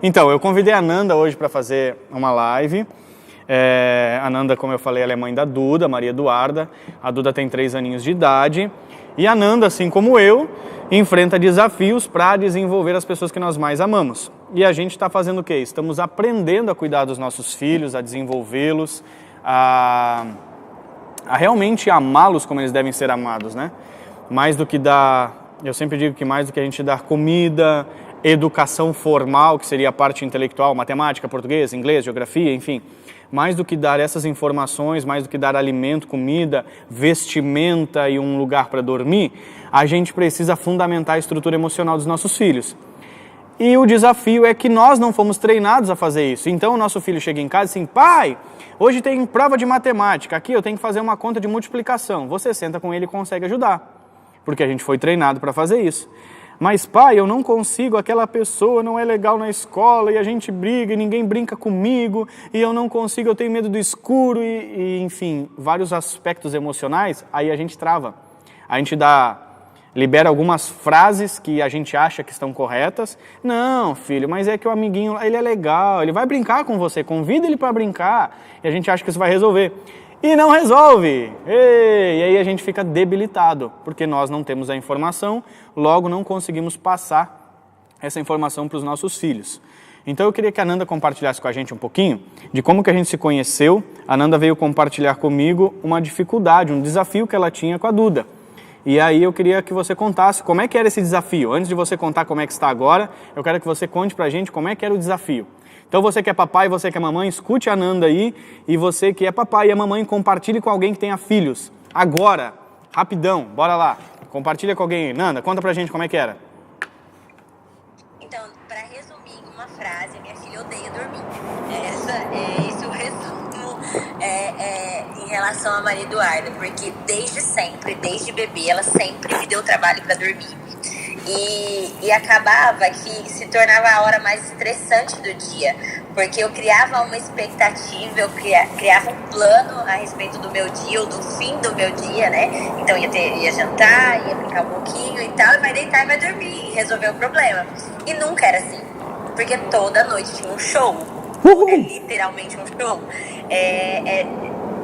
Então, eu convidei a Nanda hoje para fazer uma live. A Nanda, como eu falei, ela é mãe da Duda, Maria Eduarda. A Duda tem 3 aninhos de idade. E a Nanda, assim como eu, enfrenta desafios para desenvolver as pessoas que nós mais amamos. E a gente está fazendo o quê? Estamos aprendendo a cuidar dos nossos filhos, a desenvolvê-los, a realmente amá-los como eles devem ser amados, né? Mais do que dar, eu sempre digo que mais do que a gente dar comida, educação formal, que seria a parte intelectual, matemática, português, inglês, geografia, enfim. Mais do que dar essas informações, mais do que dar alimento, comida, vestimenta e um lugar para dormir, a gente precisa fundamentar a estrutura emocional dos nossos filhos. E o desafio é que nós não fomos treinados a fazer isso. Então o nosso filho chega em casa e assim, pai, hoje tem prova de matemática, aqui eu tenho que fazer uma conta de multiplicação. Você senta com ele e consegue ajudar, porque a gente foi treinado para fazer isso. Mas pai, eu não consigo, aquela pessoa não é legal na escola e a gente briga e ninguém brinca comigo e eu não consigo, eu tenho medo do escuro e enfim, vários aspectos emocionais, aí a gente trava. A gente libera algumas frases que a gente acha que estão corretas. Não, filho, mas é que o amiguinho, ele é legal, ele vai brincar com você, convida ele para brincar e a gente acha que isso vai resolver. E não resolve! E aí a gente fica debilitado, porque nós não temos a informação, logo não conseguimos passar essa informação para os nossos filhos. Então eu queria que a Nanda compartilhasse com a gente um pouquinho de como que a gente se conheceu. A Nanda veio compartilhar comigo uma dificuldade, um desafio que ela tinha com a Duda. E aí eu queria que você contasse como é que era esse desafio. Antes de você contar como é que está agora, eu quero que você conte pra gente como é que era o desafio. Então você que é papai, você que é mamãe, escute a Nanda aí. E você que é papai e é mamãe, compartilhe com alguém que tenha filhos. Agora, rapidão, bora lá. Compartilha com alguém. Nanda, conta pra gente como é que era. Então, pra resumir em uma frase, minha filha odeia dormir. Isso o resumo em relação a Maria Eduarda. Porque desde sempre, desde bebê, ela sempre me deu trabalho pra dormir. E acabava que se tornava a hora mais estressante do dia, porque eu criava uma expectativa, eu criava um plano a respeito do meu dia ou do fim do meu dia, né? Então ia jantar, ia brincar um pouquinho e tal, e vai deitar e vai dormir e resolver o problema. E nunca era assim, porque toda noite tinha um show, literalmente um show.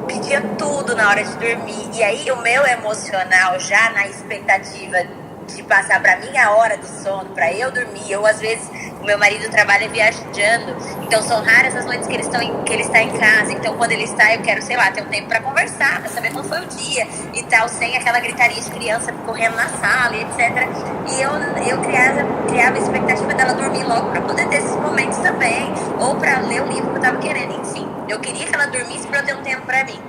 Pedia tudo na hora de dormir, e aí o meu emocional já na expectativa de passar pra mim a hora do sono, pra eu dormir. Eu, às vezes, o meu marido trabalha viajando, então são raras as noites que ele está em casa. Então, quando ele está, eu quero, sei lá, ter um tempo pra conversar, pra saber como foi o dia e tal, sem aquela gritaria de criança correndo na sala e etc. E eu criava a expectativa dela dormir logo pra poder ter esses momentos também, ou pra ler o livro que eu tava querendo, enfim. Eu queria que ela dormisse pra eu ter um tempo pra mim.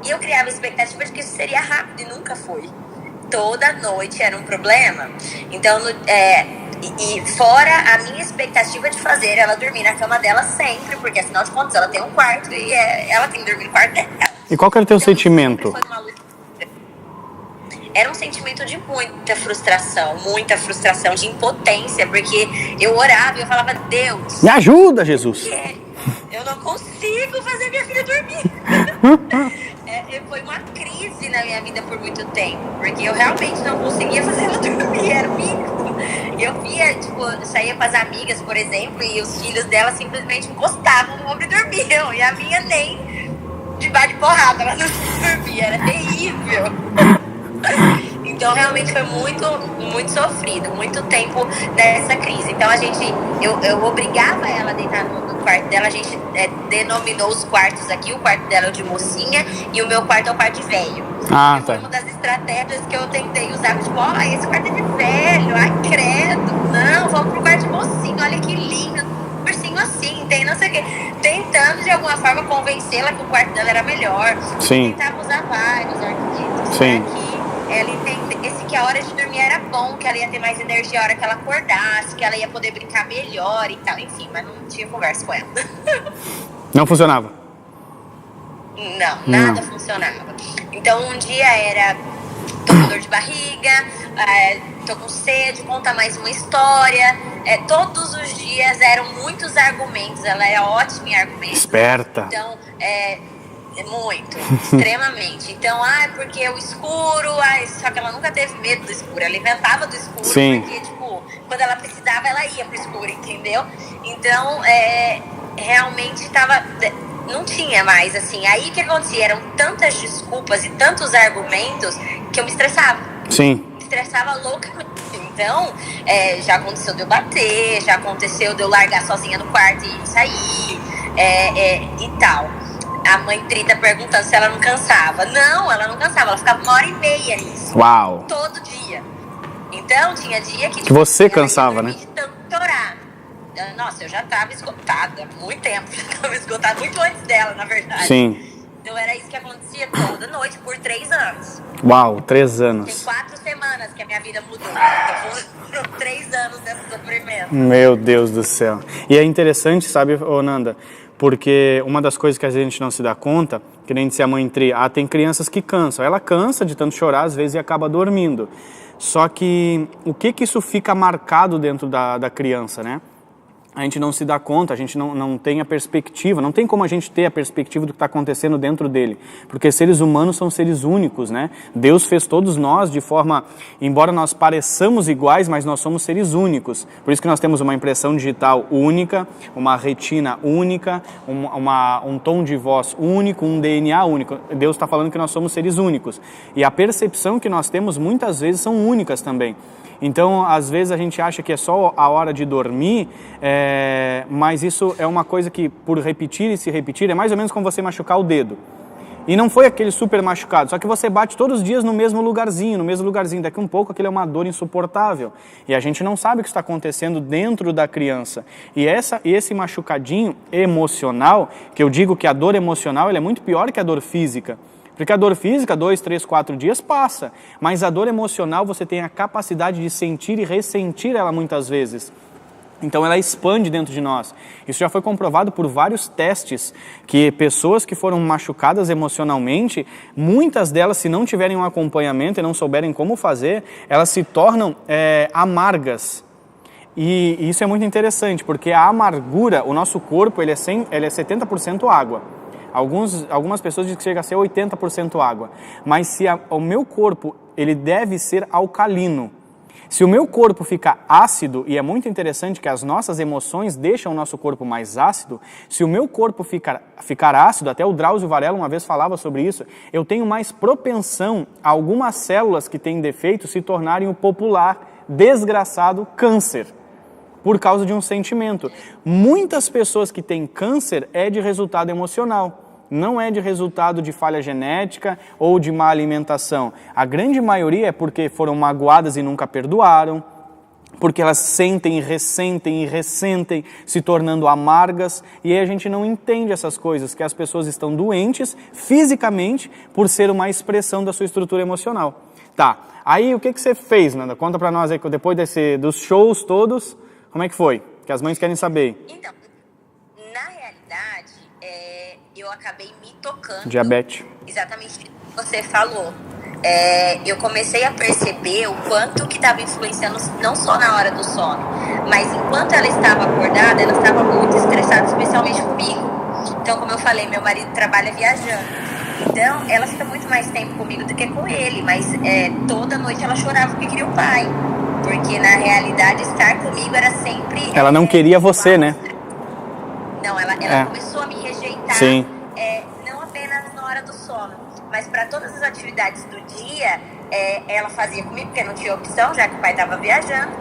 E eu criava a expectativa de que isso seria rápido e nunca foi. Toda noite era um problema. Então, e fora a minha expectativa de fazer ela dormir na cama dela sempre, porque afinal de contas ela tem um quarto e ela tem que dormir no quarto dela. E qual que era o teu sentimento? Era um sentimento de muita frustração, de impotência, porque eu orava e eu falava, Deus, me ajuda, Jesus. Eu não consigo fazer minha filha dormir. Foi uma crise na minha vida por muito tempo, porque eu realmente não conseguia fazer ela dormir, era o mínimo. Eu via, eu saía com as amigas, por exemplo, e os filhos dela simplesmente encostavam no ombro e dormiam, e a minha nem debaixo de porrada, ela não dormia, era terrível. Então realmente foi muito, muito sofrido, muito tempo dessa crise. Então eu obrigava ela a deitar no quarto dela, a gente denominou os quartos aqui, o quarto dela é o de mocinha e o meu quarto é o quarto de velho. Foi uma das estratégias que eu tentei usar, tipo, esse quarto é de velho, ai credo, não, vamos pro quarto de mocinho, olha que lindo, ursinho assim, tem não sei o quê. Tentando de alguma forma convencê-la que o quarto dela era melhor. Sim. Tentava usar vários arquitetos. Sim. Ela entendesse que a hora de dormir era bom, que ela ia ter mais energia a hora que ela acordasse, que ela ia poder brincar melhor e tal, enfim, mas não tinha conversa com ela. Não funcionava? Não, nada funcionava. Então um dia era, tô com dor de barriga, tô com sede, conta mais uma história. Todos os dias eram muitos argumentos, ela era ótima em argumentos. Esperta. Então, Muito, extremamente. Então, porque o escuro, só que ela nunca teve medo do escuro, ela inventava do escuro, Sim. porque, tipo, quando ela precisava, ela ia pro escuro, entendeu? Então, realmente não tinha mais, assim. Aí o que acontecia? Eram tantas desculpas e tantos argumentos que eu me estressava. Sim. Me estressava loucamente. Então, já aconteceu de eu bater, já aconteceu de eu largar sozinha no quarto e sair, e tal. A mãe Tri tá perguntando se ela não cansava. Não, ela não cansava, ela ficava 1h30 nisso. Uau! Todo dia. Então, tinha dia que... Que você cansava, né? De tanto chorar. Nossa, eu já tava esgotada há muito tempo. Já tava esgotada muito antes dela, na verdade. Sim. Então era isso que acontecia toda noite por 3 anos. Uau, 3 anos. Tem 4 semanas que a minha vida mudou. Então foram 3 anos desse sofrimento. Meu Deus do céu. E é interessante, sabe, Nanda, porque uma das coisas que a gente não se dá conta, que nem disse a mãe Tri, tem crianças que cansam. Ela cansa de tanto chorar, às vezes, e acaba dormindo. Só que o que isso fica marcado dentro da criança, né? A gente não se dá conta, a gente não tem a perspectiva, não tem como a gente ter a perspectiva do que está acontecendo dentro dele, porque seres humanos são seres únicos, né? Deus fez todos nós de forma, embora nós pareçamos iguais, mas nós somos seres únicos, por isso que nós temos uma impressão digital única, uma retina única, um tom de voz único, um DNA único. Deus está falando que nós somos seres únicos, e a percepção que nós temos muitas vezes são únicas também. Então, às vezes a gente acha que é só a hora de dormir, mas isso é uma coisa que, por repetir e se repetir, é mais ou menos como você machucar o dedo. E não foi aquele super machucado, só que você bate todos os dias no mesmo lugarzinho. Daqui um pouco aquilo é uma dor insuportável. E a gente não sabe o que está acontecendo dentro da criança. E esse machucadinho emocional, que eu digo que a dor emocional ela é muito pior que a dor física. Porque a dor física, 2, 3, 4 dias passa, mas a dor emocional você tem a capacidade de sentir e ressentir ela muitas vezes. Então ela expande dentro de nós. Isso já foi comprovado por vários testes, que pessoas que foram machucadas emocionalmente, muitas delas, se não tiverem um acompanhamento e não souberem como fazer, elas se tornam amargas. E isso é muito interessante, porque a amargura, o nosso corpo, ele é 70% água. Algumas pessoas dizem que chega a ser 80% água, mas se o meu corpo ele deve ser alcalino. Se o meu corpo fica ácido, e é muito interessante que as nossas emoções deixam o nosso corpo mais ácido, se o meu corpo ficar ácido, até o Drauzio Varela uma vez falava sobre isso, eu tenho mais propensão a algumas células que têm defeito se tornarem o popular, desgraçado câncer. Por causa de um sentimento. Muitas pessoas que têm câncer é de resultado emocional, não é de resultado de falha genética ou de má alimentação. A grande maioria é porque foram magoadas e nunca perdoaram, porque elas sentem e ressentem, se tornando amargas, e aí a gente não entende essas coisas, que as pessoas estão doentes fisicamente por ser uma expressão da sua estrutura emocional. Tá, aí o que você fez, Nanda? Conta pra nós aí, depois dos shows todos, como é que foi? Que as mães querem saber. Então, na realidade, eu acabei me tocando. Diabetes. Exatamente o que você falou. Eu comecei a perceber o quanto que estava influenciando, não só na hora do sono, mas enquanto ela estava acordada, ela estava muito estressada, especialmente comigo. Então, como eu falei, meu marido trabalha viajando. Então, ela fica muito mais tempo comigo do que com ele, mas toda noite ela chorava porque queria o pai. Porque, na realidade, estar comigo era sempre... Ela não queria você, né? Não, ela começou a me rejeitar. Sim. Não apenas na hora do sono, mas para todas as atividades do dia, ela fazia comigo, porque não tinha opção, já que o pai estava viajando,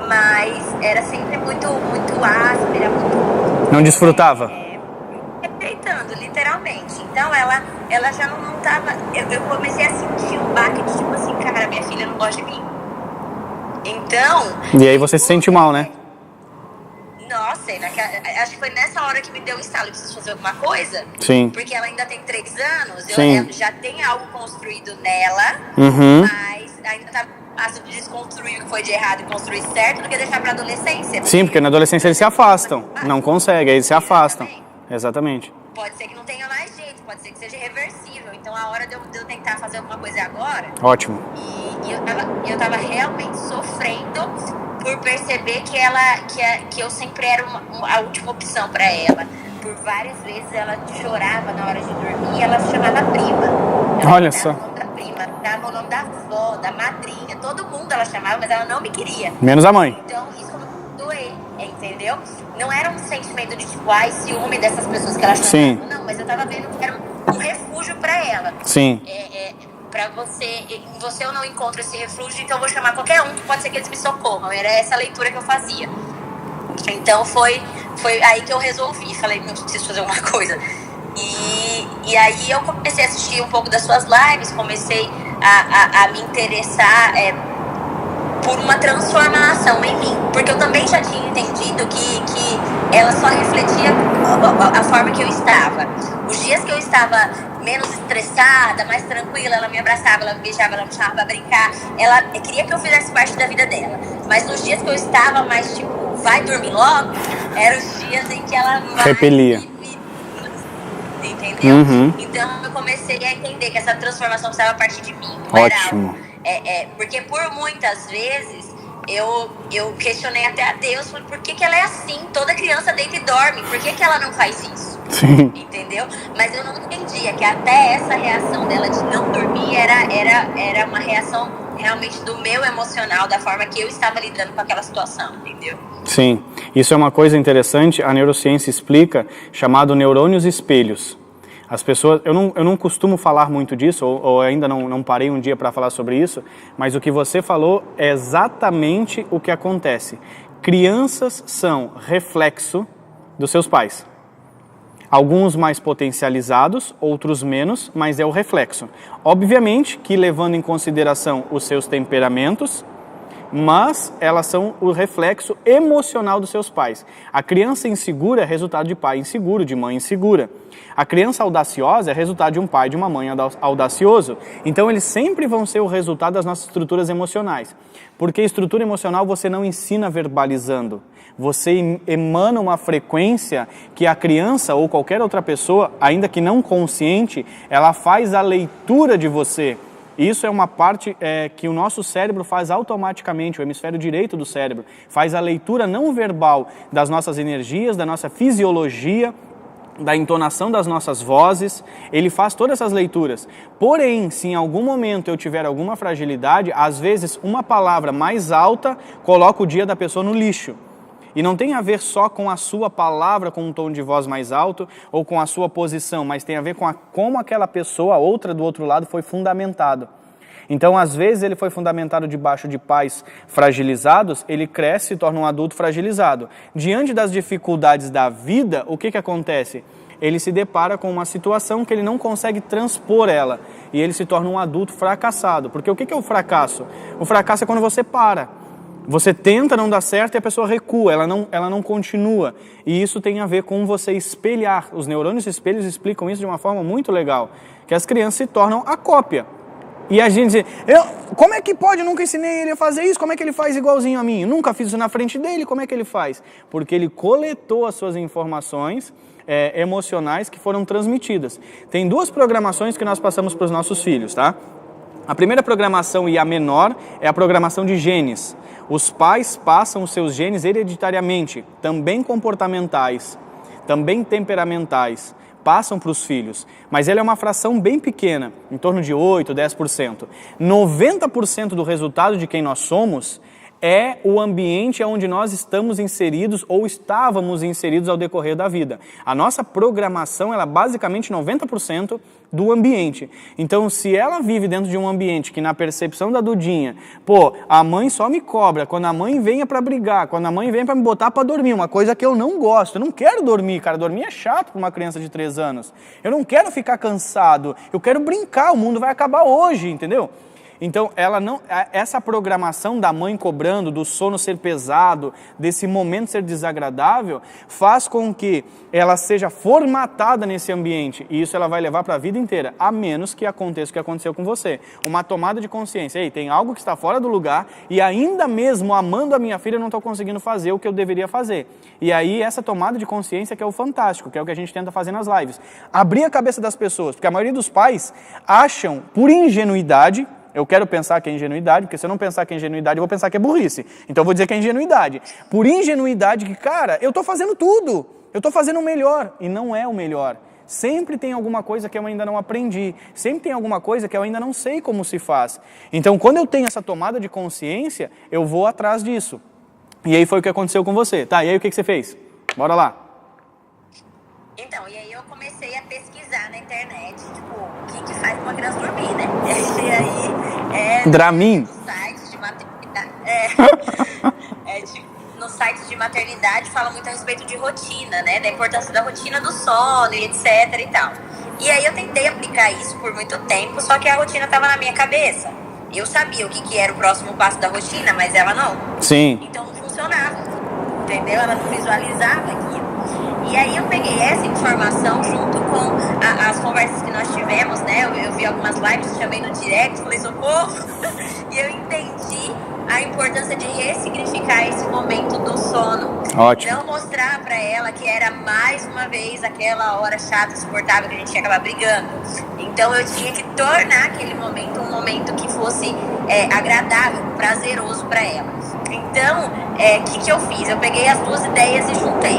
mas era sempre muito, muito áspera, muito... Não desfrutava? Rejeitando, literalmente. Então, ela já não estava... Eu comecei a sentir um baque de tipo assim, cara, minha filha não gosta de mim. Então... E aí você se sente mal, né? Nossa, acho que foi nessa hora que me deu um estalo, preciso fazer alguma coisa. Sim. Porque ela ainda tem 3 anos, Sim. Já tem algo construído nela, mas ainda tá fácil de desconstruir o que foi de errado e construir certo do que deixar pra adolescência. Sim, porque na adolescência eles se afastam, não conseguem, eles se afastam. Exatamente. Pode ser que não tenha mais jeito, pode ser que seja irreversível. Então a hora de eu tentar fazer alguma coisa agora. Ótimo. E eu tava realmente sofrendo por perceber que eu sempre era a última opção para ela. Por várias vezes ela chorava na hora de dormir, ela chamava a prima. Olha só. O nome da prima, dava o nome da avó, da madrinha, todo mundo ela chamava, mas ela não me queria. Menos a mãe. Então isso começou a doer, entendeu? Não era um sentimento de tipo, ai, ciúme dessas pessoas que ela chamava. Sim. Não, mas eu tava vendo que era um refúgio para ela. Sim. Pra em você eu não encontro esse refúgio, então eu vou chamar qualquer um que pode ser que eles me socorram. Era essa a leitura que eu fazia. Então foi aí que eu resolvi, falei, não preciso fazer alguma coisa. E aí eu comecei a assistir um pouco das suas lives, comecei a me interessar por uma transformação em mim, porque eu também já tinha entendido que ela só refletia a forma que eu estava. Os dias que eu estava menos estressada, mais tranquila, ela me abraçava, ela me beijava, ela me chamava pra brincar, ela queria que eu fizesse parte da vida dela. Mas nos dias que eu estava mais tipo, vai dormir logo, eram os dias em que ela mais repelia. Entendeu? Uhum. Então eu comecei a entender que essa transformação precisava partir de mim. Ótimo. Porque por muitas vezes eu questionei até a Deus, por que ela é assim? Toda criança deita e dorme, por que ela não faz isso? Sim. Entendeu? Mas eu não entendia que até essa reação dela de não dormir era uma reação realmente do meu emocional, da forma que eu estava lidando com aquela situação, entendeu? Sim, isso é uma coisa interessante, a neurociência explica, chamado neurônios espelhos. As pessoas, eu não costumo falar muito disso, ou ainda não parei um dia para falar sobre isso, mas o que você falou é exatamente o que acontece. Crianças são reflexo dos seus pais. Alguns mais potencializados, outros menos, mas é o reflexo. Obviamente que levando em consideração os seus temperamentos, mas elas são o reflexo emocional dos seus pais. A criança insegura é resultado de pai inseguro, de mãe insegura. A criança audaciosa é resultado de um pai e de uma mãe audacioso. Então eles sempre vão ser o resultado das nossas estruturas emocionais. Porque estrutura emocional você não ensina verbalizando. Você emana uma frequência que a criança ou qualquer outra pessoa, ainda que não consciente, ela faz a leitura de você. Isso é uma parte que o nosso cérebro faz automaticamente, o hemisfério direito do cérebro, faz a leitura não verbal das nossas energias, da nossa fisiologia, da entonação das nossas vozes, ele faz todas essas leituras. Porém, se em algum momento eu tiver alguma fragilidade, às vezes uma palavra mais alta coloca o dia da pessoa no lixo. E não tem a ver só com a sua palavra com um tom de voz mais alto ou com a sua posição, mas tem a ver com como aquela pessoa, a outra do outro lado, foi fundamentado. Então, às vezes, ele foi fundamentado debaixo de pais fragilizados, ele cresce e se torna um adulto fragilizado. Diante das dificuldades da vida, o que acontece? Ele se depara com uma situação que ele não consegue transpor ela e ele se torna um adulto fracassado. Porque o que é o fracasso? O fracasso é quando você para. Você tenta, não dá certo e a pessoa recua, ela não continua. E isso tem a ver com você espelhar. Os neurônios espelhos explicam isso de uma forma muito legal. Que as crianças se tornam a cópia. E a gente diz, como é que pode? Eu nunca ensinei ele a fazer isso, como é que ele faz igualzinho a mim? Eu nunca fiz isso na frente dele, como é que ele faz? Porque ele coletou as suas informações emocionais que foram transmitidas. Tem duas programações que nós passamos para os nossos filhos, tá? A primeira programação e a menor é a programação de genes. Os pais passam os seus genes hereditariamente, também comportamentais, também temperamentais, passam para os filhos. Mas ela é uma fração bem pequena, em torno de 8%, 10%. 90% do resultado de quem nós somos é o ambiente onde nós estamos inseridos ou estávamos inseridos ao decorrer da vida. A nossa programação, ela é basicamente 90% do ambiente. Então, se ela vive dentro de um ambiente que na percepção da Dudinha, a mãe só me cobra, quando a mãe venha para brigar, quando a mãe vem para me botar para dormir, uma coisa que eu não gosto, eu não quero dormir, cara, dormir é chato para uma criança de 3 anos. Eu não quero ficar cansado, eu quero brincar, o mundo vai acabar hoje, entendeu? Então, essa programação da mãe cobrando, do sono ser pesado, desse momento ser desagradável, faz com que ela seja formatada nesse ambiente. E isso ela vai levar para a vida inteira, a menos que aconteça o que aconteceu com você. Uma tomada de consciência. Ei, tem algo que está fora do lugar e ainda mesmo amando a minha filha, eu não estou conseguindo fazer o que eu deveria fazer. E aí, essa tomada de consciência que é o fantástico, que é o que a gente tenta fazer nas lives. Abrir a cabeça das pessoas, porque a maioria dos pais acham, por ingenuidade, Eu quero pensar que é ingenuidade, porque se eu não pensar que é ingenuidade, eu vou pensar que é burrice. Então eu vou dizer que é ingenuidade. Por ingenuidade que, cara, eu tô fazendo tudo. Eu tô fazendo o melhor. E não é o melhor. Sempre tem alguma coisa que eu ainda não aprendi. Sempre tem alguma coisa que eu ainda não sei como se faz. Então, quando eu tenho essa tomada de consciência, eu vou atrás disso. E aí foi o que aconteceu com você. Tá, e aí o que você fez? Bora lá. Então, e aí eu comecei a pesquisar na internet, tipo, o que faz uma criança dormir, né? E aí... Dramin? No site de maternidade... no site de maternidade fala muito a respeito de rotina, né? Da importância da rotina do sono e etc e tal. E aí eu tentei aplicar isso por muito tempo, só que a rotina tava na minha cabeça. Eu sabia o que era o próximo passo da rotina, mas ela não. Sim. Então não funcionava, entendeu? Ela não visualizava aquilo. E aí eu peguei essa informação junto com as conversas que nós tivemos, né? Eu vi algumas lives, chamei no direct, falei socorro. E eu entendi a importância de ressignificar esse momento do sono. Ótimo. Não mostrar pra ela que era mais uma vez aquela hora chata, insuportável, que a gente ia acabar brigando. Então eu tinha que tornar aquele momento um momento que fosse agradável, prazeroso pra ela. Então, o que eu fiz? Eu peguei as duas ideias e juntei.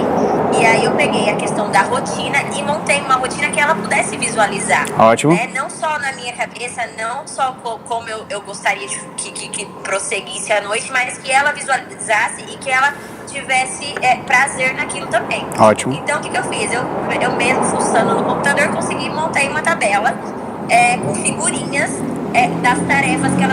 E aí eu peguei a questão da rotina e montei uma rotina que ela pudesse visualizar. Ótimo. Né? Não só na minha cabeça, não só como eu gostaria que prosseguisse a noite, mas que ela visualizasse e que ela tivesse prazer naquilo também. Ótimo. Então, o que eu fiz? Eu mesmo, fuçando no computador, consegui montar uma tabela com figurinhas das tarefas que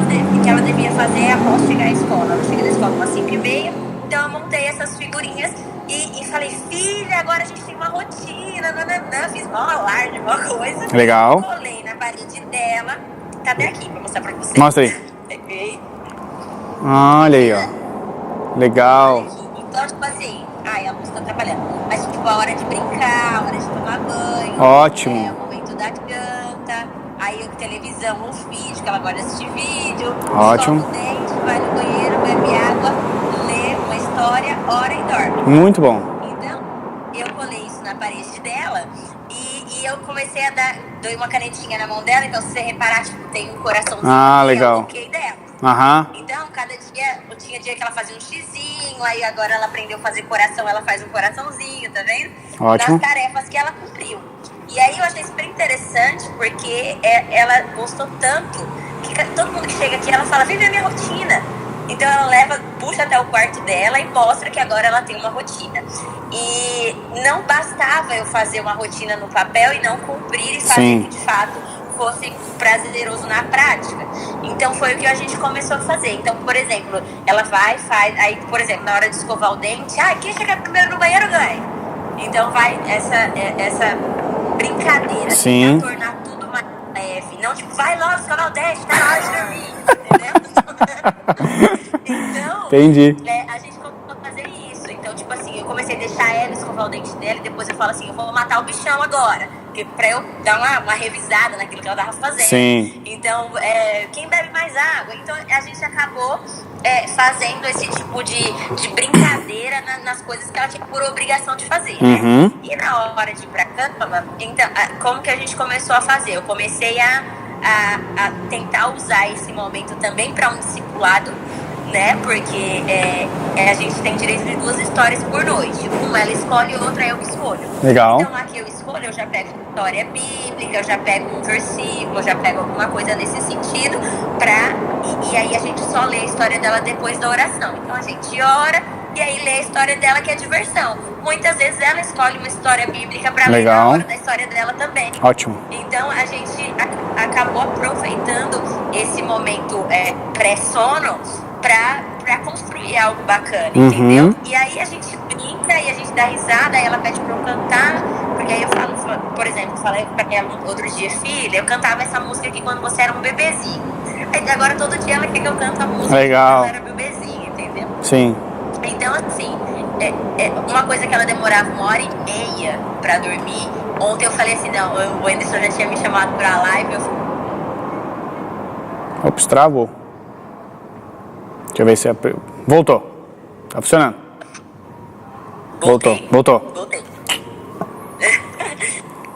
ela devia fazer após chegar à escola. Ela chega na escola umas 5h30, então eu montei essas figurinhas e falei, filha, agora a gente tem uma rotina, nananã. Fiz mó alarde, mó coisa. Legal. Colei na parede dela. Tá até aqui pra mostrar pra vocês. Mostra aí. Peguei. Olha aí, ó. Legal. Então, tipo assim, a luz tá atrapalhando. Mas, tipo, a hora de brincar, a hora de tomar banho. Ótimo. O momento da janta. Aí, televisão, um vídeo, que ela gosta de assistir vídeo. Ótimo. Escova o dente, vai no banheiro, bebe água, lê uma história, ora e dorme. Muito bom. Então, eu colei isso na parede dela e eu comecei a dei uma canetinha na mão dela. Então, se você reparar, tipo, tem um coraçãozinho. Legal. Eu coloquei dela. Aham. Então, cada dia, tinha dia que ela fazia um xizinho, aí agora ela aprendeu a fazer coração, ela faz um coraçãozinho, tá vendo? Ótimo. Das tarefas que ela cumpriu. E aí eu achei super interessante, porque ela gostou tanto, que todo mundo que chega aqui, ela fala, vem ver a minha rotina. Então ela puxa até o quarto dela e mostra que agora ela tem uma rotina. E não bastava eu fazer uma rotina no papel e não cumprir e fazer que de fato fosse prazeroso na prática. Então foi o que a gente começou a fazer. Então, por exemplo, ela faz, aí, por exemplo, na hora de escovar o dente, quem chegar primeiro no banheiro ganha. Então vai essa brincadeira, Sim. Tentar tornar tudo mais leve. Não tipo, vai logo escovar o dente, tá na hora de dormir, entendeu? Então, entendi. A gente começou a fazer isso. Então, tipo assim, eu comecei a deixar ela escovar o dente dela e depois eu falo assim, eu vou matar o bichão agora. Pra eu dar uma revisada naquilo que ela tava fazendo. Sim. Então, quem bebe mais água? Então, a gente acabou fazendo esse tipo de brincadeira nas coisas que ela tinha por obrigação de fazer. Uhum. Né? E na hora de ir pra cama, então, como que a gente começou a fazer? Eu comecei a tentar usar esse momento também para um discipulado, né? Porque a gente tem direito de 2 histórias por noite. Uma ela escolhe, outra eu escolho. Legal. Então, a que eu escolho, eu já pego história bíblica, eu já pego um versículo, eu já pego alguma coisa nesse sentido, e aí a gente só lê a história dela depois da oração. Então a gente ora e aí lê a história dela, que é diversão. Muitas vezes ela escolhe uma história bíblica para ler na hora da história dela também. Ótimo. Então a gente acabou aproveitando esse momento pré-sono pra construir algo bacana, entendeu? E aí a gente brinca e a gente dá risada, aí ela pede pra eu cantar, porque aí eu falo, por exemplo, falei pra ela outro dia, filha, eu cantava essa música aqui quando você era um bebezinho. Aí agora todo dia ela quer que eu cante a música quando ela era bebezinho, entendeu? Sim. Então, assim, uma coisa que ela demorava 1h30 pra dormir, ontem eu falei assim, não, o Anderson já tinha me chamado pra live, Ops, travou. Deixa eu ver se... Voltou. Tá funcionando. Voltei. Voltou.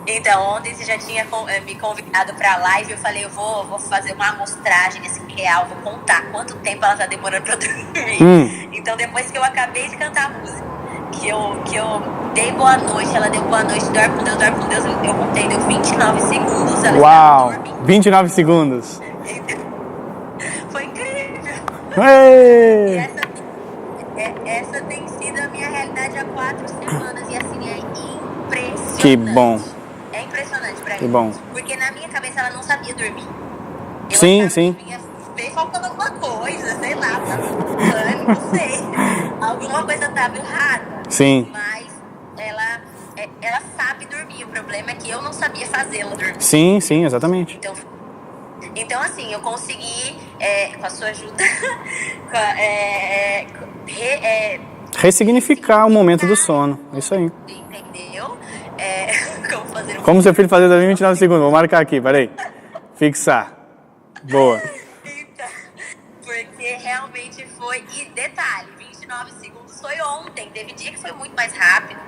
Então, ontem você já tinha me convidado pra live, eu falei, eu vou fazer uma amostragem nesse real, vou contar quanto tempo ela tá demorando pra dormir. Então, depois que eu acabei de cantar a música, que eu dei boa noite, ela deu boa noite, dorme com Deus, eu contei, deu 29 segundos, ela Uau! estava dormindo. 29 segundos. Foi incrível. Ei! E essa tem sido a minha realidade há 4 semanas, e assim, é impressionante. Que bom. É impressionante pra mim. Que bom. Porque na minha cabeça ela não sabia dormir. Eu Sim, achava sim. que vinha bem faltando alguma coisa, sei lá, tava fulano, não sei. Alguma coisa tava errada. Sim. Mas ela sabe dormir. O problema é que eu não sabia fazê-la dormir. Sim, sim, exatamente. Então assim, eu consegui, com a sua ajuda, Ressignificar o momento do sono. Isso aí. entendeu? Como fazer Como seu filho fazer das 29 segundos? Vou marcar aqui, peraí. Fixar. Boa. Então, porque realmente foi. E detalhe, 29 segundos foi ontem. Teve dia que foi muito mais rápido.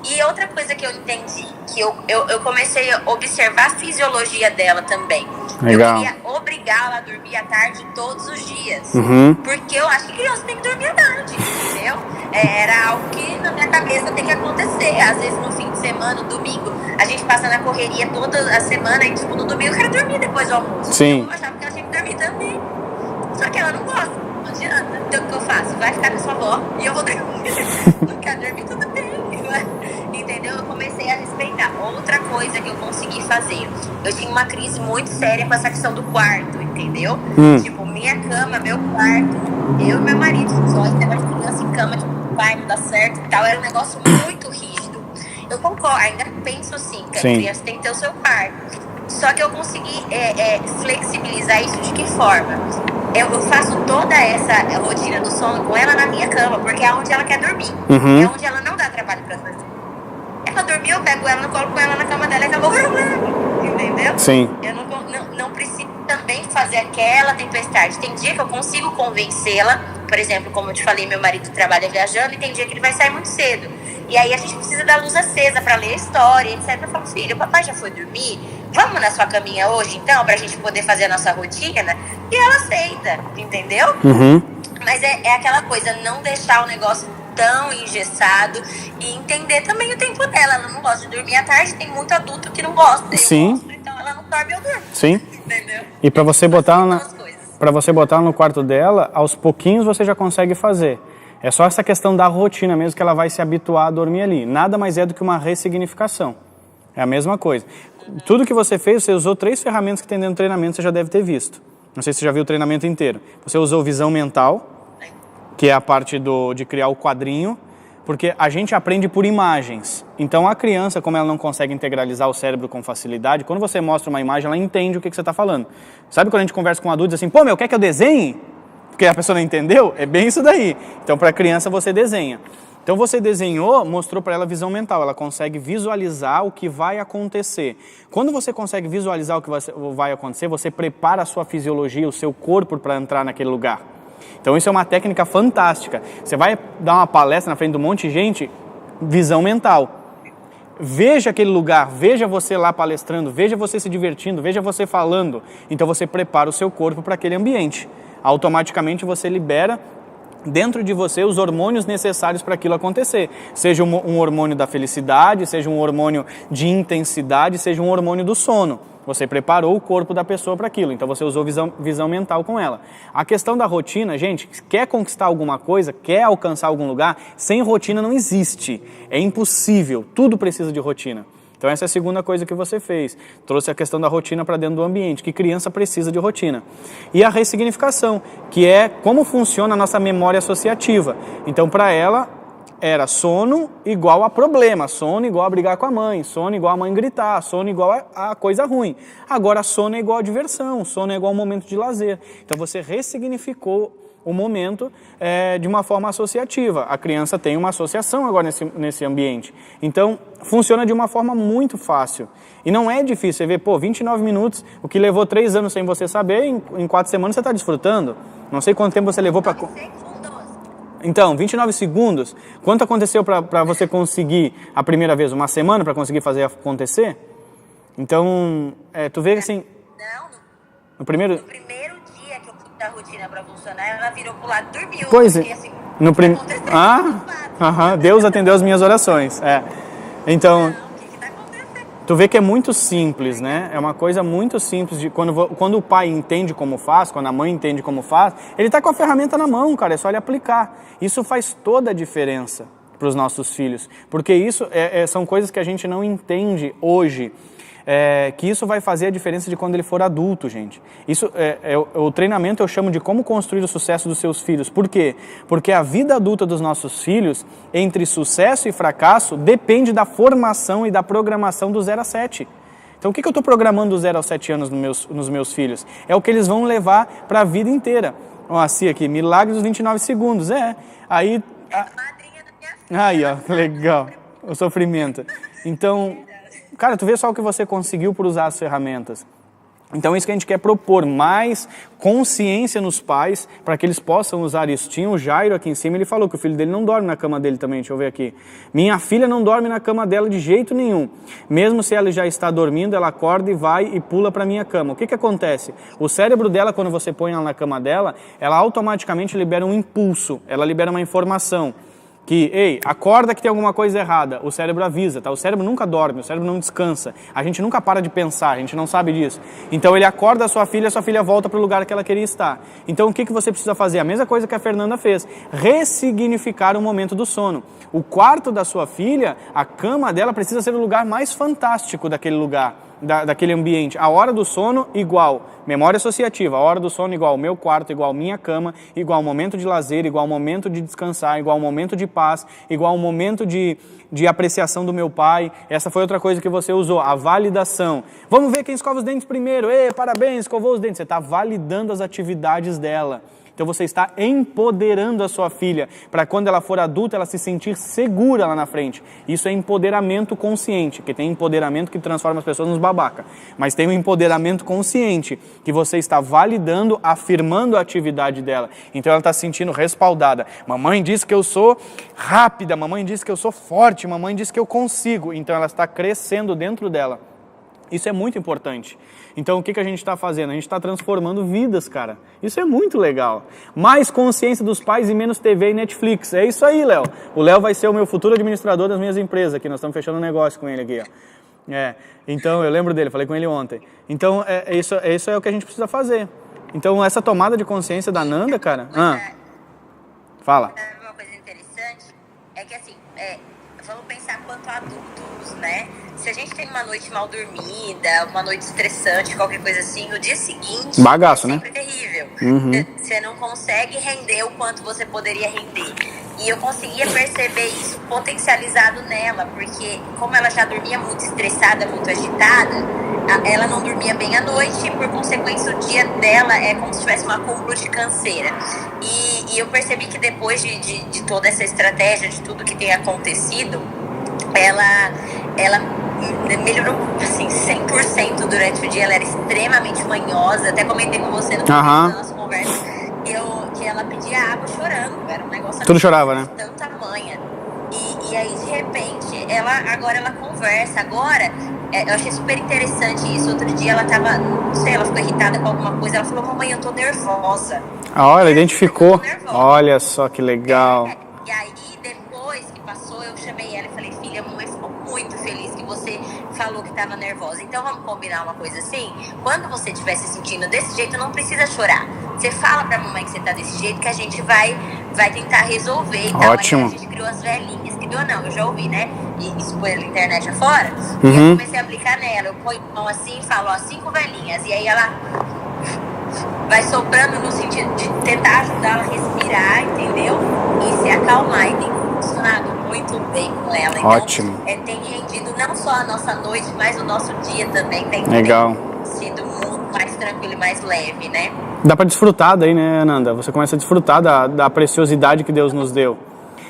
E outra coisa que eu entendi, que eu comecei a observar a fisiologia dela também. Legal. Eu queria obrigá-la a dormir à tarde todos os dias. Uhum. Porque eu acho que criança tem que dormir à tarde, entendeu? Era algo que na minha cabeça tem que acontecer. Às vezes no fim de semana, no domingo, a gente passa na correria toda a semana e tipo, no domingo eu quero dormir depois do almoço. Sim. Eu achava que ela tinha que dormir também. Só que ela não gosta, não adianta. Então o que eu faço? Vai ficar com a sua avó e eu vou dormir. Não quero dormir, tudo bem. Entendeu? Eu comecei a respeitar. Outra coisa que eu consegui fazer, eu tinha uma crise muito séria com essa questão do quarto, entendeu? Tipo, minha cama, meu quarto, eu e meu marido, só esse negócio de criança em cama, tipo, vai, não dá certo e tal, era um negócio muito rígido. Eu concordo, ainda penso assim, que a criança tem que ter o seu quarto. Só que eu consegui flexibilizar isso de que forma? Eu faço toda essa rotina do sono com ela na minha cama, porque é onde ela quer dormir. Uhum. É onde ela não dá trabalho pra dormir. Ela dormiu, eu pego ela no colo, com ela na cama dela e acabou o problema. Entendeu? Sim. Eu não preciso também fazer aquela tempestade. Tem dia que eu consigo convencê-la. Por exemplo, como eu te falei, meu marido trabalha viajando e tem dia que ele vai sair muito cedo. E aí a gente precisa da luz acesa pra ler a história, etc. Eu falo, filho, o papai já foi dormir? Vamos na sua caminha hoje, então, pra gente poder fazer a nossa rotina? E ela aceita, entendeu? Uhum. Mas é aquela coisa, não deixar o negócio tão engessado e entender também o tempo dela. Ela não gosta de dormir à tarde, tem muito adulto que não gosta. Sim. Gosto, então ela não dorme, eu durmo. Sim. Entendeu? E pra você botar Para você botar no quarto dela, aos pouquinhos você já consegue fazer. É só essa questão da rotina mesmo que ela vai se habituar a dormir ali. Nada mais é do que uma ressignificação. É a mesma coisa. Tudo que você fez, você usou 3 ferramentas que tem dentro do treinamento, você já deve ter visto. Não sei se você já viu o treinamento inteiro. Você usou visão mental, que é a parte de criar o quadrinho, porque a gente aprende por imagens. Então a criança, como ela não consegue integralizar o cérebro com facilidade, quando você mostra uma imagem, ela entende o que você está falando. Sabe quando a gente conversa com um adulto e diz assim, pô, quer que eu desenhe? Porque a pessoa não entendeu? É bem isso daí. Então para a criança você desenha. Então você desenhou, mostrou para ela visão mental, ela consegue visualizar o que vai acontecer. Quando você consegue visualizar o que vai acontecer, você prepara a sua fisiologia, o seu corpo para entrar naquele lugar. Então isso é uma técnica fantástica. Você vai dar uma palestra na frente de um monte de gente, visão mental. Veja aquele lugar, veja você lá palestrando, veja você se divertindo, veja você falando. Então você prepara o seu corpo para aquele ambiente. Automaticamente você libera dentro de você os hormônios necessários para aquilo acontecer. Seja um hormônio da felicidade, seja um hormônio de intensidade, seja um hormônio do sono. Você preparou o corpo da pessoa para aquilo, então você usou visão mental com ela. A questão da rotina, gente, quer conquistar alguma coisa, quer alcançar algum lugar, sem rotina não existe. É impossível, tudo precisa de rotina. Então essa é a segunda coisa que você fez. Trouxe a questão da rotina para dentro do ambiente, que criança precisa de rotina. E a ressignificação, que é como funciona a nossa memória associativa. Então para ela era sono igual a problema, sono igual a brigar com a mãe, sono igual a mãe gritar, sono igual a coisa ruim. Agora sono é igual a diversão, sono é igual a um momento de lazer. Então você ressignificou o momento de uma forma associativa. A criança tem uma associação agora nesse ambiente. Então, funciona de uma forma muito fácil. E não é difícil. Você vê, 29 minutos, o que levou 3 anos sem você saber, em 4 semanas você está desfrutando. Não sei quanto tempo você levou para... Então, 29 segundos, quanto aconteceu para você conseguir a primeira vez? 1 semana para conseguir fazer acontecer? Então, tu vê assim... Não, no primeiro dia que eu fui da rotina pra funcionar, ela virou pro lado e dormiu. Pois é. Assim, Deus atendeu as minhas orações. Então, o que tá acontecendo? tu vê que é muito simples, né? É uma coisa muito simples de quando o pai entende como faz, quando a mãe entende como faz, ele tá com a ferramenta na mão, cara, é só ele aplicar. Isso faz toda a diferença para os nossos filhos, porque isso são coisas que a gente não entende hoje. Que isso vai fazer a diferença de quando ele for adulto, gente. Isso o treinamento eu chamo de como construir o sucesso dos seus filhos. Por quê? Porque a vida adulta dos nossos filhos, entre sucesso e fracasso, depende da formação e da programação do 0 a 7. Então o que eu estou programando do 0 aos 7 anos nos meus filhos? É o que eles vão levar para a vida inteira. Assim aqui, milagre dos 29 segundos. Aí... Madrinha da minha filha. Aí, ó, legal. O sofrimento. Então... Cara, tu vê só o que você conseguiu por usar as ferramentas. Então, isso que a gente quer propor, mais consciência nos pais, para que eles possam usar isso. Tinha o Jairo aqui em cima, ele falou que o filho dele não dorme na cama dele também, deixa eu ver aqui. Minha filha não dorme na cama dela de jeito nenhum. Mesmo se ela já está dormindo, ela acorda e vai e pula para minha cama. O que acontece? O cérebro dela, quando você põe ela na cama dela, ela automaticamente libera um impulso, ela libera uma informação. Que, ei, acorda que tem alguma coisa errada. O cérebro avisa, tá? O cérebro nunca dorme, o cérebro não descansa. A gente nunca para de pensar, a gente não sabe disso. Então ele acorda a sua filha volta para o lugar que ela queria estar. Então o que você precisa fazer? A mesma coisa que a Fernanda fez. Ressignificar o momento do sono. O quarto da sua filha, a cama dela precisa ser o lugar mais fantástico daquele lugar. Daquele ambiente. A hora do sono igual memória associativa, a hora do sono igual meu quarto, igual minha cama, igual momento de lazer, igual momento de descansar, igual momento de paz, igual momento de apreciação do meu pai. Essa foi outra coisa que você usou, a validação. Vamos ver quem escova os dentes primeiro. Ei, parabéns, escovou os dentes. Você está validando as atividades dela. Então você está empoderando a sua filha para quando ela for adulta ela se sentir segura lá na frente. Isso é empoderamento consciente, que tem empoderamento que transforma as pessoas nos babaca. Mas tem um empoderamento consciente, que você está validando, afirmando a atividade dela. Então ela está se sentindo respaldada. Mamãe disse que eu sou rápida, mamãe disse que eu sou forte, mamãe disse que eu consigo. Então ela está crescendo dentro dela. Isso é muito importante. Então, o que a gente está fazendo? A gente está transformando vidas, cara. Isso é muito legal. Mais consciência dos pais e menos TV e Netflix. É isso aí, Léo. O Léo vai ser o meu futuro administrador das minhas empresas aqui. Nós estamos fechando um negócio com ele aqui, ó. Então, eu lembro dele, falei com ele ontem. Então, isso é o que a gente precisa fazer. Então, essa tomada de consciência da Nanda, cara... Fala. Uma coisa interessante é que, assim, vamos pensar quanto adultos, né? Se a gente tem uma noite mal dormida, uma noite estressante, qualquer coisa assim, no dia seguinte... Bagaço, é sempre terrível. Você não consegue render o quanto você poderia render. E eu conseguia perceber isso potencializado nela, porque como ela já dormia muito estressada, muito agitada, ela não dormia bem à noite e, por consequência, o dia dela é como se tivesse um acúmulo de canseira. E eu percebi que depois de toda essa estratégia, de tudo que tem acontecido, ela melhorou assim 100% durante o dia. Ela era extremamente manhosa. Até comentei com você no começo da nossa conversa que ela pedia água chorando. Era um negócio tudo chorava, né? De tanta manha. E aí, de repente, agora ela conversa. Agora, eu achei super interessante isso. Outro dia ela tava, não sei, ela ficou irritada com alguma coisa.Ela falou: mamãe, eu tô nervosa. Ela identificou. Olha só que legal. E aí, depois que passou, eu chamei ela e falei: filha, a mamãe ficou muito feliz que você falou que estava nervosa. Então vamos combinar uma coisa assim? Quando você estiver se sentindo desse jeito, não precisa chorar. Você fala pra mamãe que você tá desse jeito, que a gente vai tentar resolver e tal. Ótimo. Aí a gente criou as velhinhas. Criou não, eu já ouvi, né? E isso foi na internet afora. E eu comecei a aplicar nela. Eu ponho a mão assim e falo, 5 velhinhas. E aí ela vai soprando no sentido de tentar ajudar ela a respirar, entendeu? E se acalmar. E tem funcionado muito bem com ela. Então, ótimo. Tem rendido não só a nossa noite, mas o nosso dia também. Tem legal. Sido muito mais tranquilo e mais leve, né? Dá pra desfrutar daí, né, Ananda? Você começa a desfrutar da preciosidade que Deus nos deu.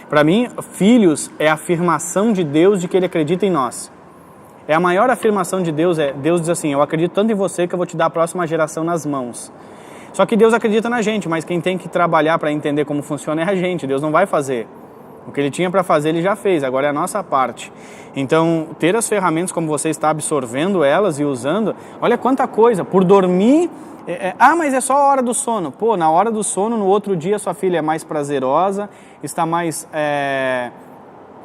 Para mim, filhos é a afirmação de Deus de que Ele acredita em nós. É a maior afirmação de Deus, Deus diz assim, eu acredito tanto em você que eu vou te dar a próxima geração nas mãos. Só que Deus acredita na gente, mas quem tem que trabalhar para entender como funciona é a gente. Deus não vai fazer. O que Ele tinha para fazer, Ele já fez, agora é a nossa parte. Então, ter as ferramentas como você está absorvendo elas e usando, olha quanta coisa. Por dormir Mas é só a hora do sono. Pô, na hora do sono, no outro dia, sua filha é mais prazerosa, está mais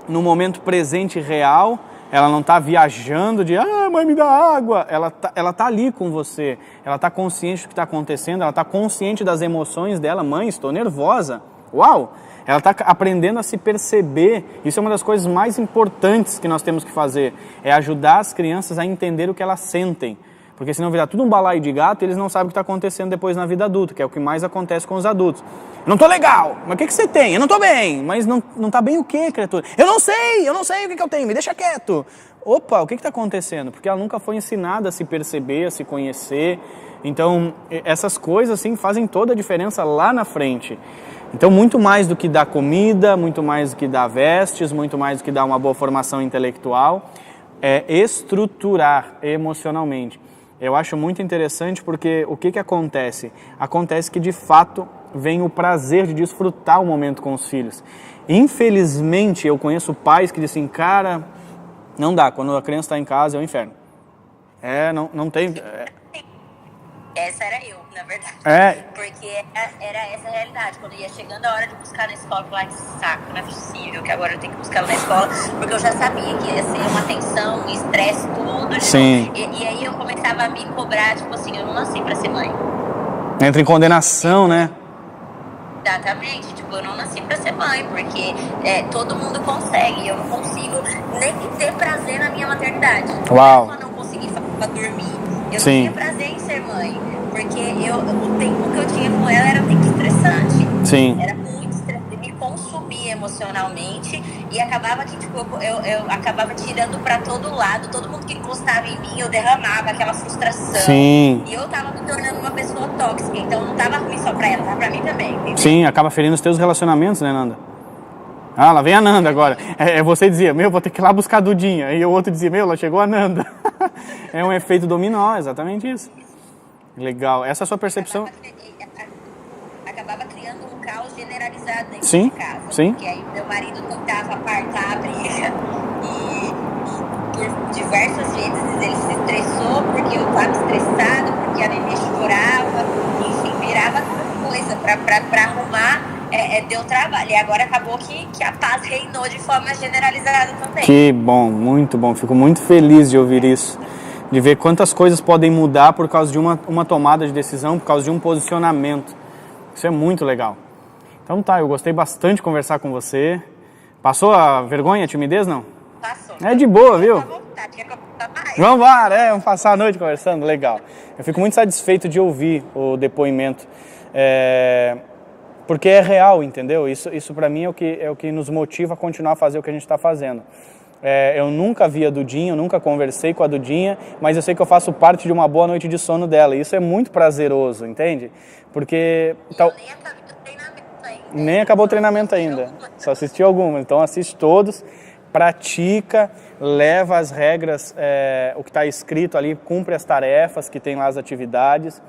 no momento presente e real. Ela não está viajando de, mãe, me dá água. Ela tá ali com você. Ela está consciente do que está acontecendo. Ela está consciente das emoções dela. Mãe, estou nervosa. Uau! Ela está aprendendo a se perceber. Isso é uma das coisas mais importantes que nós temos que fazer. É ajudar as crianças a entender o que elas sentem. Porque senão virar tudo um balaio de gato e eles não sabem o que está acontecendo depois na vida adulta, que é o que mais acontece com os adultos. Eu não tô legal, mas o que você tem? Eu não tô bem, mas não tá bem o quê, criatura? Eu não sei o que eu tenho, me deixa quieto. Opa, o que está acontecendo? Porque ela nunca foi ensinada a se perceber, a se conhecer. Então, essas coisas assim fazem toda a diferença lá na frente. Então, muito mais do que dar comida, muito mais do que dar vestes, muito mais do que dar uma boa formação intelectual, é estruturar emocionalmente. Eu acho muito interessante porque o que acontece? Acontece que, de fato, vem o prazer de desfrutar o momento com os filhos. Infelizmente, eu conheço pais que dizem, cara, não dá, quando a criança está em casa é o inferno. Não tem... Essa era eu, na verdade. Porque era essa a realidade. Quando ia chegando a hora de buscar na escola, eu falava, saco, não é possível que agora eu tenho que buscar ela na escola, porque eu já sabia que ia ser uma tensão, um estresse, tudo. Sim. E aí eu começava a me cobrar, tipo assim, eu não nasci pra ser mãe. Entra em condenação, né? Exatamente, tipo, eu não nasci pra ser mãe, porque todo mundo consegue, eu não consigo nem ter prazer na minha maternidade. Uau. Eu não consegui pra dormir. Eu Sim. não tinha prazer em ser mãe, porque o tempo que eu tinha com ela era um tempo estressante. Sim. Era muito estressante, me consumia emocionalmente e acabava que, tipo, eu acabava tirando pra todo lado, todo mundo que encostava em mim, eu derramava aquela frustração. Sim. E eu tava me tornando uma pessoa tóxica, então não tava ruim só pra ela, tava pra mim também, entendeu? Sim, acaba ferindo os teus relacionamentos, né, Nanda? Lá vem a Nanda agora. Você dizia, vou ter que ir lá buscar a Dudinha. E o outro dizia, lá chegou a Nanda. É um efeito dominó, exatamente isso. Legal. Essa é a sua percepção? Acabava criando um caos generalizado dentro sim, de casa. Sim. Porque aí meu marido tentava apartar a briga e por diversas vezes ele se estressou porque eu estava estressado, porque a neném chorava, enfim, virava coisa para arrumar. Deu trabalho, e agora acabou que a paz reinou de forma generalizada também. Que bom, muito bom, fico muito feliz de ouvir isso, de ver quantas coisas podem mudar por causa de uma tomada de decisão, por causa de um posicionamento. Isso é muito legal. Então tá, eu gostei bastante de conversar com você. Passou a vergonha, a timidez, não? Passou. É de boa, viu? Vamos vamos passar a noite conversando, legal. Eu fico muito satisfeito de ouvir o depoimento. Porque é real, entendeu? Isso para mim é o que nos motiva a continuar a fazer o que a gente está fazendo. Eu nunca vi a Dudinha, eu nunca conversei com a Dudinha, mas eu sei que eu faço parte de uma boa noite de sono dela. E isso é muito prazeroso, entende? Porque... Nem acabou o treinamento ainda. Só assisti algumas. Então assiste todos, pratica, leva as regras, o que está escrito ali, cumpre as tarefas que tem lá, as atividades.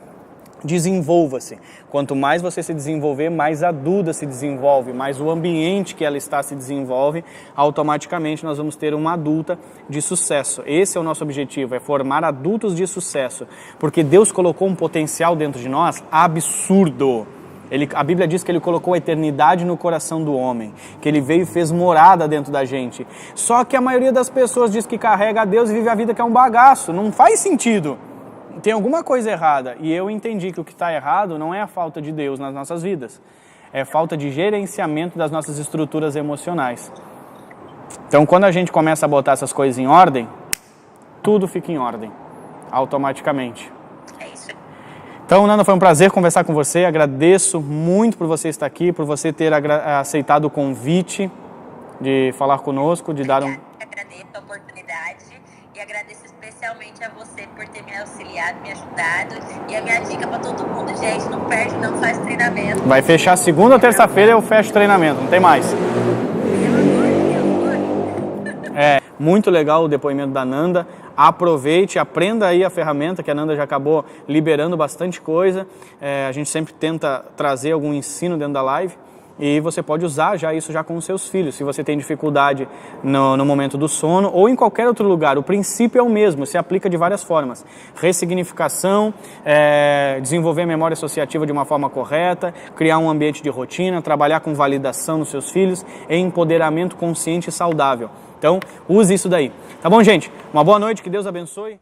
Desenvolva-se. Quanto mais você se desenvolver, mais a Duda se desenvolve, mais o ambiente que ela está se desenvolve, automaticamente nós vamos ter uma adulta de sucesso. Esse é o nosso objetivo, é formar adultos de sucesso, porque Deus colocou um potencial dentro de nós absurdo. A Bíblia diz que Ele colocou a eternidade no coração do homem, que Ele veio e fez morada dentro da gente. Só que a maioria das pessoas diz que carrega a Deus e vive a vida que é um bagaço. Não faz sentido. Tem alguma coisa errada, e eu entendi que o que está errado não é a falta de Deus nas nossas vidas, é falta de gerenciamento das nossas estruturas emocionais. Então, quando a gente começa a botar essas coisas em ordem, tudo fica em ordem, automaticamente. É isso. Então, Nanda, foi um prazer conversar com você, agradeço muito por você estar aqui, por você ter aceitado o convite de falar conosco, de dar um... Agradeço a oportunidade e agradeço especialmente a você por ter me auxiliado, me ajudado. E a minha dica para todo mundo, gente, não perde, não faz treinamento. Vai fechar segunda ou terça-feira, eu fecho o treinamento, não tem mais. Muito legal o depoimento da Nanda. Aproveite, aprenda aí a ferramenta que a Nanda já acabou liberando bastante coisa. A gente sempre tenta trazer algum ensino dentro da live. e você pode usar já isso já com os seus filhos. Se você tem dificuldade no momento do sono ou em qualquer outro lugar, o princípio é o mesmo, se aplica de várias formas. Ressignificação, desenvolver a memória associativa de uma forma correta, criar um ambiente de rotina, trabalhar com validação nos seus filhos e empoderamento consciente e saudável. Então, use isso daí. Tá bom, gente? Uma boa noite, que Deus abençoe.